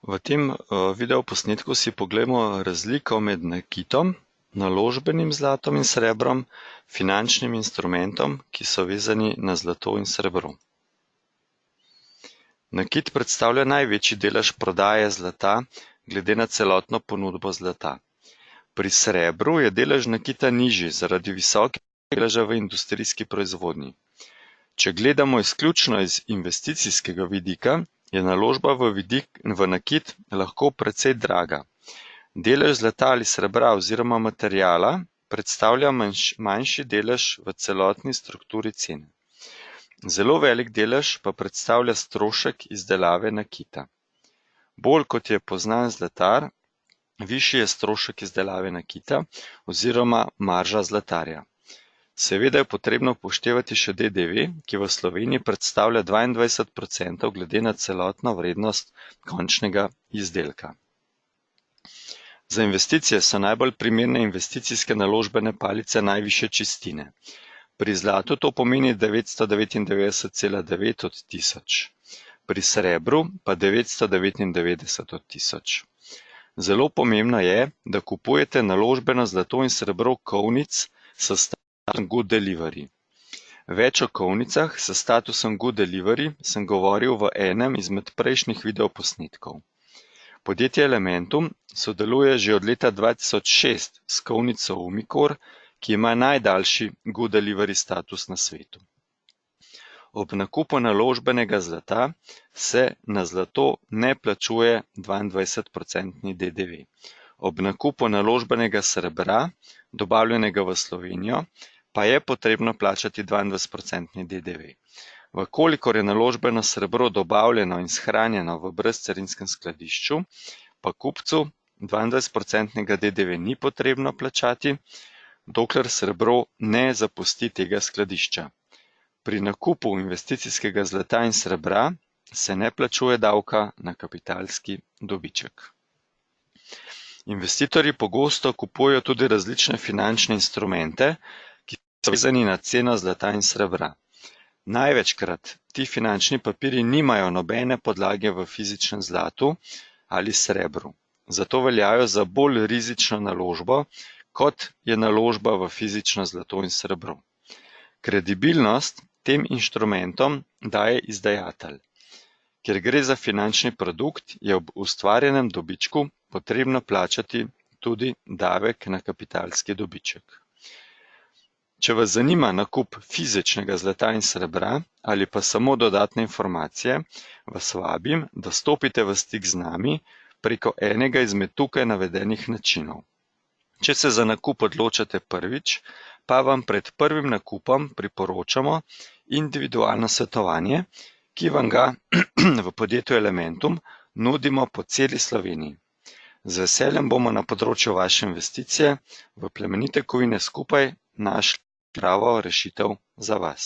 V tem videoposnetku si poglejmo razliko med nakitom, naložbenim zlatom in srebrom, finančnim instrumentom, ki so vezani na zlato in srebro. Nakit predstavlja največji delež prodaje zlata glede na celotno ponudbo zlata. Pri srebru je delež nakita nižji zaradi visokega deleža v industrijski proizvodnji. Če gledamo izključno iz investicijskega vidika, je naložba v nakit lahko precej draga. Delež zlata ali srebra oziroma materiala predstavlja manjši delež v celotni strukturi cene. Zelo velik delež pa predstavlja strošek izdelave nakita. Bolj kot je poznan zlatar, višji je strošek izdelave nakita oziroma marža zlatarja. Seveda je potrebno upoštevati še DDV, ki v Sloveniji predstavlja 22% glede na celotno vrednost končnega izdelka. Za investicije so najbolj primerne investicijske naložbene palice najvišje čistine. Pri zlatu to pomeni 999,9 od 1000, pri srebru pa 999 od 1000. Zelo pomembno je, da kupujete naložbeno zlato in srebro kovnic s statusom Good Delivery. Več o kovnicah s statusom Good Delivery sem govoril v enem izmed prejšnjih videoposnetkov. Podjetje Elementum sodeluje že od leta 2006 s kovnico Umicore, ki ima najdaljši Good Delivery status na svetu. Ob nakupu naložbenega zlata se na zlato ne plačuje 22% DDV. Ob nakupu naložbenega srebra, dobavljenega v Slovenijo, pa je potrebno plačati 22% DDV. Vkolikor je naložbeno srebro dobavljeno in shranjeno v brezcarinskem skladišču, pa kupcu 22% DDV ni potrebno plačati, dokler srebro ne zapusti tega skladišča. Pri nakupu investicijskega zlata in srebra se ne plačuje davka na kapitalski dobiček. Investitorji pogosto kupujejo tudi različne finančne instrumente, ki so vezani na ceno zlata in srebra. Največkrat ti finančni papirji nimajo nobene podlage v fizičnem zlatu ali srebru, zato veljajo za bolj rizično naložbo, kot je naložba v fizično zlato in srebro. Kredibilnost tem inštrumentom daje izdajatelj. Ker gre za finančni produkt, je ob ustvarjenem dobičku potrebno plačati tudi davek na kapitalski dobiček. Če vas zanima nakup fizičnega zlata in srebra ali pa samo dodatne informacije, vas vabim, da stopite v stik z nami preko enega izmed tukaj navedenih načinov. Če se za nakup odločate prvič, pa vam pred prvim nakupom priporočamo individualno svetovanje, ki vam ga v podjetju Elementum nudimo po celi Sloveniji. Z veseljem bomo na področju vaše investicije v plemenite kovine skupaj našli pravo rešitev za vas.